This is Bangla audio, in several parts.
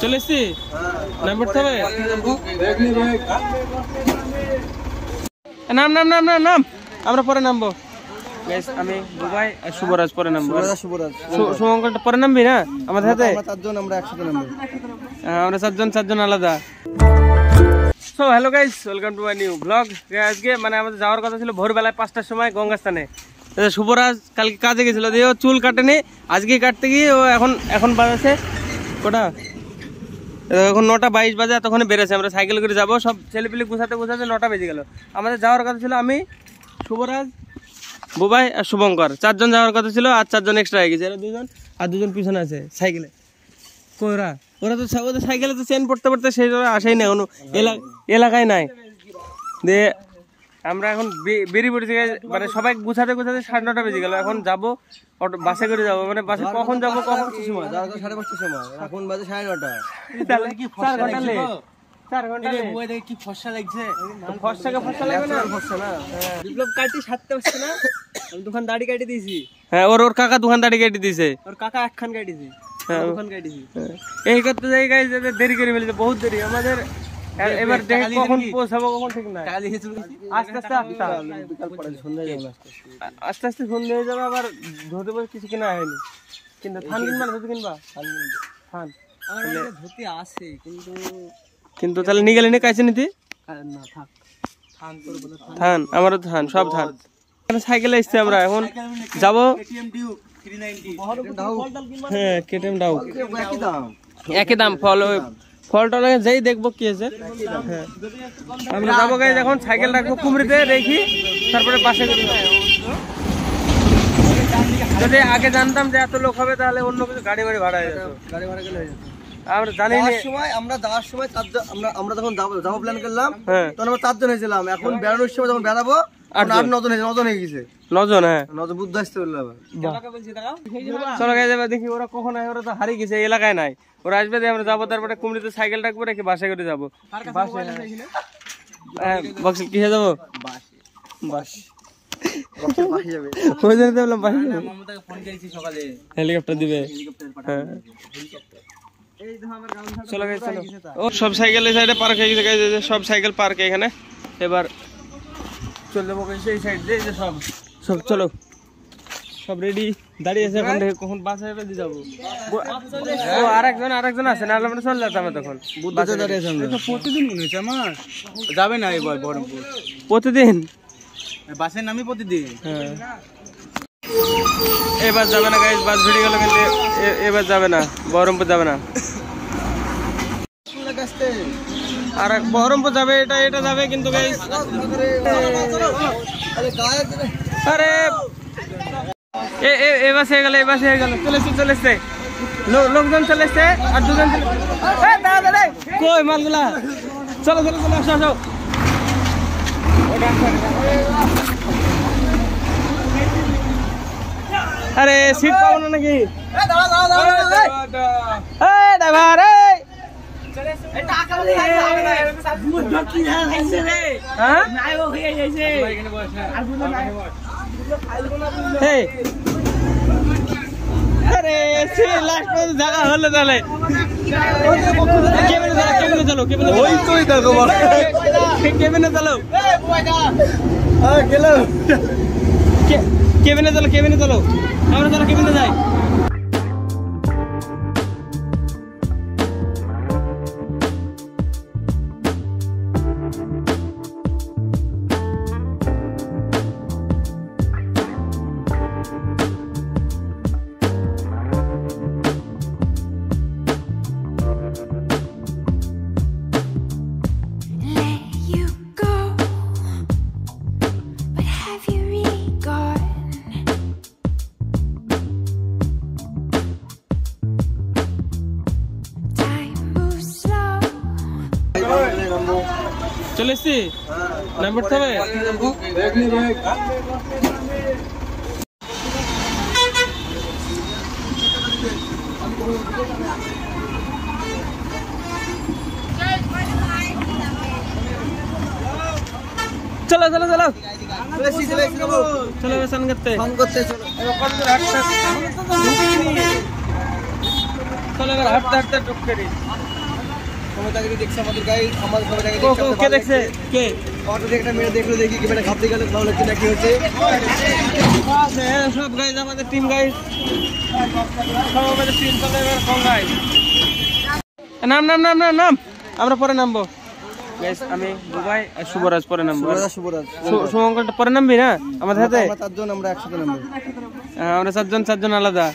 চলে এসছি নাম পড়তে হবে নাম নাম নাম নাম নাম আমরা পরে নামবো আমি দুবাই আর শুভরাজ পরে নামবো শুভঙ্করটা পরে নামবি না আমাদের সাথে আমরা চারজন আলাদা so hello guys welcome to my new blog আজকে মানে আমাদের যাওয়ার কথা ছিল ভোরবেলায় 5টার সময় গঙ্গাস্থানে শুভরাজ কালকে কাজে গেছিল দিয়ে ও চুল কাটেনি আজকে কাটতে গিয়ে ও এখন বাজাছে কটা এখন 9:22 বাজে তখন বেড়েছে আমরা সাইকেল করে যাবো সব ছেলেপিলি গুছাতে 9টা বেজে গেল আমাদের যাওয়ার কথা ছিল আমি শুভরাজ বুবাই আর শুভঙ্কর 4 জন যাওয়ার কথা ছিল আর 4 জন এক্সট্রা হয়ে গেছে এরা 2 জন আর 2 জন পিছনে আছে সাইকেলে ওরা তো ওদের সাইকেলে তো চেন পড়তে পড়তে সেই জন্য আসেই না কোনো এলাকায় নাই দিয়ে আমরা এখন বেরিয়ে পড়েছি মানে সবাই গুছাতে 9:30 বেজে গেল এখন যাবো বাসে করে যাবো মানে বাসে কখন যাবো কখন সময় 5:30 সময় এখন বাজে 9:30 তাহলে কি 4 ঘন্টা লেট 4 ঘন্টা লেট ওই দেখি কি ফর্সা লাগছে ফর্সা লাগবে না ফর্সা না বিপ্লব কাটি সারতে পারছে না আমি দোকান দাড়ি কাটি দিয়েছি হ্যাঁ ওর কাকা দোকান দাড়ি কেটে দিয়েছে ওর কাকা একখান কাটিছে দোকান কাটিছি এই করতে যাই গাইস দেরি করে ফেলেছে বহুত দেরি আমাদের এবার দেখে কখন পৌঁছাবো কখন ঠিক না আস্তে আস্তে সন্ধ্যা হয়ে যাবে আবার ধরতে বসে কিছু কিনা হয়নি কিন্তু থান কিনবা না ধুতি কিনবা থান ধুতি আছে কিন্তু তাহলে নিয়ে গেলে কাছে নিতে না থাক থান আমারও থান সব থান সাইকেলে এসছি আমরা এখন যাবো হ্যাঁ কেটিএম ডাউ একই দাম ফলটা যাই দেখবো কি আছে আমরা যাবো গাইজ এখন সাইকেল রাখবো কুমড়িতে রেখি তারপরে পাশে যদি আগে জানতাম যে এত লোক হবে তাহলে অন্য কিছু গাড়ি ভাড়া হয়ে যেত আমরা জানি আমরা যাওয়ার সময় আমরা যখন যাবো প্ল্যান করলাম তখন আমরা 4 জন হয়েছিলাম এখন বেড়ানোর সময় যখন বেড়াবো 8-9 জন হয়ে গেছে 9 জন হ্যাঁ 9 জন বুদ্ধ আসতে বললো আবার চলো গাইজ এবার দেখি ওরা কখন হয় ওরা তো হারিয়ে গেছে এলাকায় নাই ওরা আসবে দিয়ে আমরা যাবো তারপরে কুমড়িতে সাইকেল রাখবো রেখে বাসে করে যাবো বাসে কিসে যাবো বাস হেলিকপ্টার দিবে চলো ও সব সাইকেল এই সাইডে পার্ক হয়ে গেছে সব সাইকেল পার্ক এখানে এবার চলে যাবো সেই সাইড দিয়ে সব চলো সব রেডি দাঁড়িয়ে আছে এখন কখন বাস আসবে দিয়ে যাবো ও আরেকজন আছে নাহলে আমরা চলে যেতাম তখন প্রতিদিন মনে হচ্ছে আমার যাবে না এবার বহরমপুর প্রতিদিন বাসের নামই প্রতিদিন হ্যাঁ এবার যাবে না গাইজ বাস ভিড়ে গেল কিন্তু এবার যাবে না বহরমপুর যাবে না আর বহরমপুর যাবে এটা যাবে কিন্তু গাইজ আরে এবার হয়ে গেল চলে এসছে লোকজন চলে এসছে আর 2 জন কই মালগুলা চলো আসো আরে সিট পাবো না নাকি আরে জায়গা হলো তাহলে কেবিনে চলো কেবিনে চলো আমরা চলো কেবিনে যাই চলে এসছি নাম পড়তে হবে चलो चलो चलो चलो सन करते चलो हटते हटते टुक करी সময় তাকে দেখছে আমাদের গাই আমাদের সময় তাকে কে দেখছে কে অটো থেকে একটা মেরে দেখলো দেখি কি মানে ঘাপতে গেলে ভালো লাগছে না কি হচ্ছে সব গাইজ আমাদের টিম গাইজ সব আমাদের টিম চলে এবার কম গাইজ নাম নাম নাম নাম নাম আমরা পরে নামবো গাইজ আমি বুবাই আর শুভরাজ পরে নামবো শুভরাজ শুভঙ্করটা পরে নামবি না আমাদের সাথে আমরা চারজন আমরা একসাথে নামবো আমরা চারজন আলাদা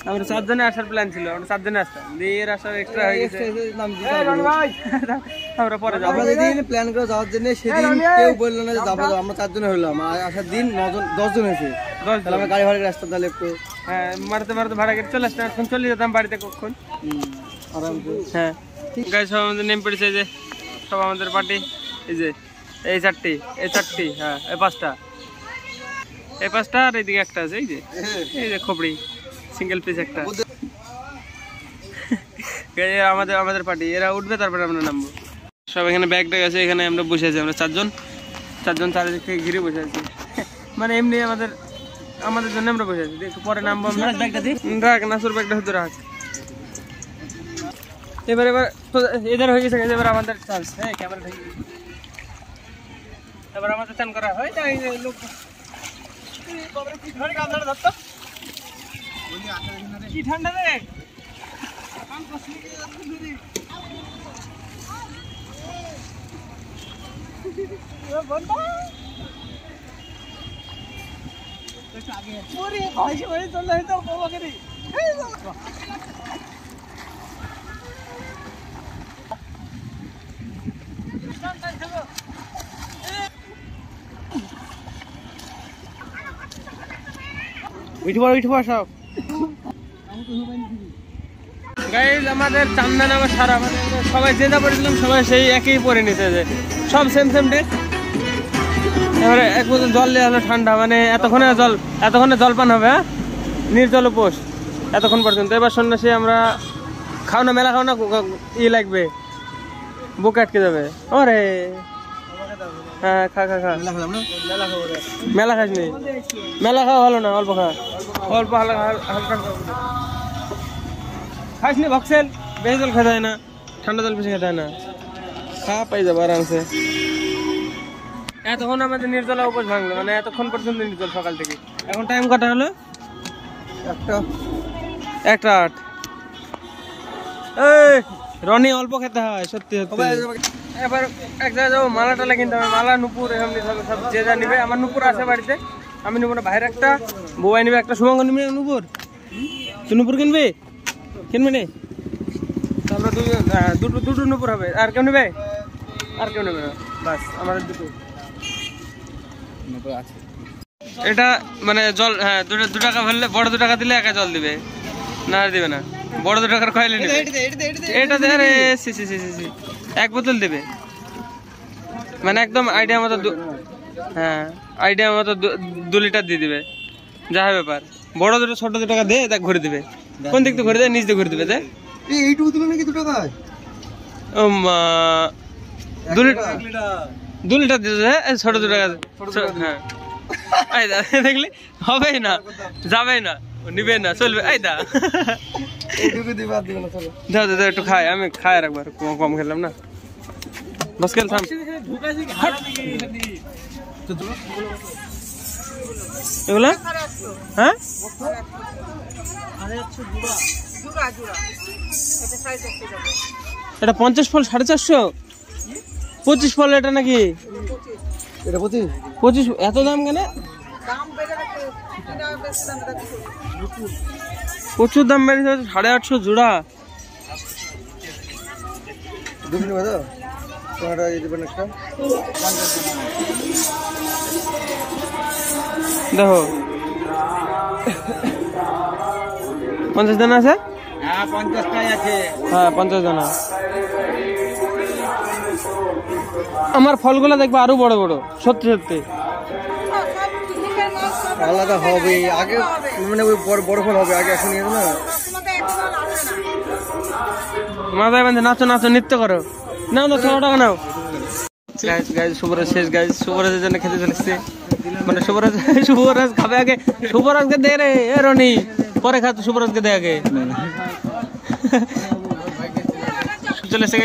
আমরা 4 জনে আসার প্ল্যান ছিল আমরা 4 জনে আসতাম দিয়ে আসার এক্সট্রা হয়ে গেছে আমরা পরে যাব আমরা যেদিন প্ল্যান করে যাওয়ার জন্য সেদিন কেউ বললো না যে যাবো আমরা 4 জন হইলাম আর আসার দিন 10 জন হয়েছে তাহলে আমরা গাড়ি ভাড়া রাস্তা তাহলে একটু হ্যাঁ মারতে ভাড়া করে চলে আসতাম এখন চলে যেতাম বাড়িতে কখন আরামসে হ্যাঁ গাইস সব আমাদের নেম পড়েছে যে সব আমাদের পার্টি এই যে এই চারটি হ্যাঁ এই পাঁচটা আর এইদিকে একটা আছে এই যে খোপড়ি সিঙ্গেল পিস একটা আমাদের পার্টি এরা উঠবে তারপরে আমরা নামবো সব এখানে ব্যাগ ট্যাগ আছে এখানে আমরা বসে আছি আমরা চারজন চারিদিক থেকে ঘিরে বসে আছি মানে এমনি আমাদের জন্য আমরা বসে আছি একটু পরে নামবো আমরা রাখ নাসুর ব্যাগটা হতে রাখ এবার এদের হয়ে গেছে এবার আমাদের চান্স হ্যাঁ ক্যামেরা এবার আমাদের চান করা হয় লোক কি ঠান্ডা রে উঠবো সব গাইজ আমাদের চান্দা নামা সারা মানে সবাই যেটা পড়েছিলাম সবাই সেই একই পরে নিতে যে সব সেম ডেট এবারে এক বোতল জল দেওয়া হলো ঠান্ডা মানে এতক্ষণে জলপান হবে হ্যাঁ নির্জল উপোস এতক্ষণ পর্যন্ত এবার সন্ন্যাসী আমরা মেলা খাও না লাগবে বুক আটকে যাবে ওরে হ্যাঁ খা মেলা খাস নি মেলা খাওয়া ভালো না অল্প হালকা খাস নি ভক্সেল বেশি জল খেতে হয় না ঠান্ডা জল বেশি খেতে হয় না পাই যাবো আরামসে এতক্ষণ আমাদের নির্জলা উপোস ভাঙলো মানে এতক্ষণ পর্যন্ত নির্জল সকাল থেকে এখন টাইম কটা হলো 1:08 রনি অল্প খেতে হয় সত্যি এবার এক জায়গায় যাবো মালা টালা কিনতে হবে মালা নুপুর সব যে যা নিবে আমার নুপুর আছে বাড়িতে আমি নেবো না ভাইয়ের একটা বউয়াই নিবে একটা শুভঙ্গ নিবি নুপুর তুই নুপুর কিনবি নে তারপরে দুটো নুপুর হবে আর কেউ নেবে না বাস আমাদের দুটো আছে এটা মানে জল হ্যাঁ 2 টাকা ভরলে বড় 2 টাকা দিলে একা জল দিবে না দিবে না বড় 2 টাকার খাইলে নেবে এটা দে আরে সি 1 বোতল দেবে মানে একদম আইডিয়া মতো হ্যাঁ আইডিয়া মতো 2 লিটার দিয়ে দিবে যা ব্যাপার বড় 2 ছোট 2 টাকা দে দেখ ঘুরে দিবে কোন দিক থেকে ঘুরে দেয় নিচ দিয়ে ঘুরে দিবে দেখ এইটুকু দিল নাকি 2 টাকায় ও মা 2 লিটার দিতে ছোট 2 টাকা হ্যাঁ আইদা দেখলি হবেই না যাবেই না নিবে না চলবে আইদা দাও একটু খাই আমি খাই একবার কম খেলাম না বস খেল থাম এগুলা হ্যাঁ এটা 50 ফল 450 25 ফল এটা নাকি এটা 25 এত দাম কেন প্রচুর দাম বেড়েছে 850 জোড়া দেখো 50 দানা আছে হ্যাঁ 50টাই আছে হ্যাঁ 50 দানা আমার ফলগুলো দেখবো আরো বড় বড় সত্যি আলাদা হবে আগে মানে ওই বড় ফল হবে আগে এখন না মাথায় বাঁধে নাচো নৃত্য করো নাও 100 টাকা নাও গাইজ শুভরাজ শেষ গাইজ শুভরাজের জন্য খেতে চলেছে মানে শুভরাজ খাবে আগে শুভরাজকে দে রে রনি পরে খা শুভরাজকে দে আগে চলে এসে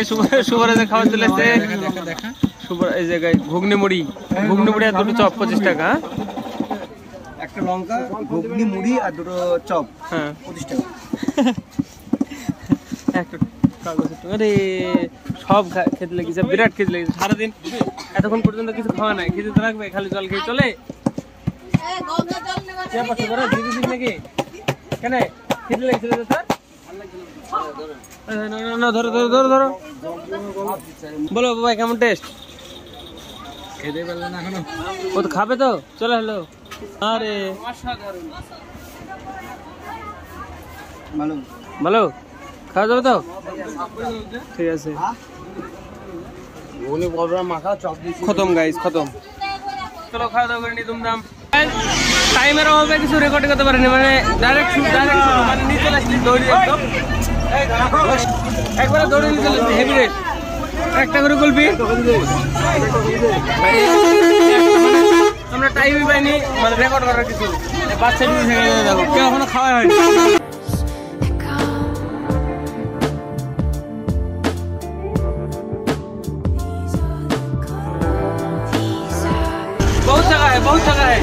শুভরাজের খাবার চলে এসে এই জায়গায় ঘুগনি মুড়ি আর দুটো চপ 25 টাকা। একটা লঙ্কা, ঘুগনি, মুড়ি আর দুটো চপ, হ্যাঁ 25 টাকা। একটা আরে সব খেতে লেগেছে, বিরাট খেতে লেগেছে। সারাদিন এতক্ষণ পর্যন্ত কিছু খাওয়া নাই, খেতে তো রাখবে, খালি জল খেয়ে চলে নাকি কেন খেতে লেগেছিল ধরো ধরো ধরো ধরো। বলো বাবা কেমন টেস্ট? খেতে পারলে না এখনো, ও তো খাবে তো। চলে হলো। আরে ভালো খাওয়া যাবে তো? ঠিক আছে, খতম গাইস, খতম। চলো খাওয়া দাওয়া করে নি দুমদাম। টাইমের অভাবে কিছু রেকর্ড করতে পারিনি, মানে ডাইরেক্ট মানে নিচে আসছি দৌড়ি একবার দৌড়ে নিচে আসছি হেভি রেট। একটা করে গল্পি আমরা টাইমই পাইনি মানে রেকর্ড করার কিছু। বাচ্চা দেখো কেউ এখনো খাওয়া হয়নি। बहुत जगह है, बहुत जगह है,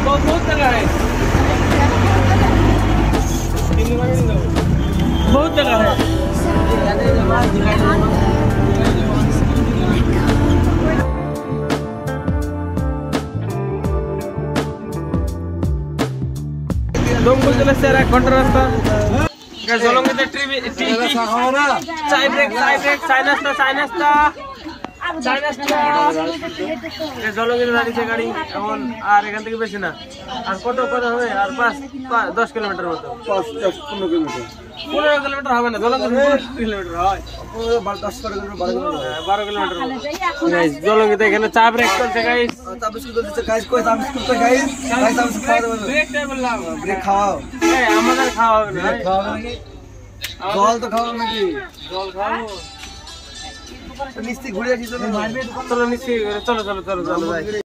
बहुत जगह है, बहुत जगह है। দমকল চলে এসছে আর 1 ঘন্টা রাস্তা। জলঙ্গিতে চাই ব্রেক, চাই নাস্তা জলঙ্গিতে দাঁড়িয়েছে গাড়ি এখন। আর এখান থেকে বেশি না, আর কত হবে, আর 10 কিলোমিটার মতো, 15 কিলোমিটার হবে না। জলঙ্গিতে 10 কিলোমিটার হয়, 12 কিলোমিটার। জলঙ্গিতে এখানে চা ব্রেক চলছে গাইস, আমাদের খাওয়া হবে না। জল তো খাওয়া নাকি? জল খাওয়াবো, মিষ্টি ঘুরে আসি। চলো চলো চলো চলো চলো যাই।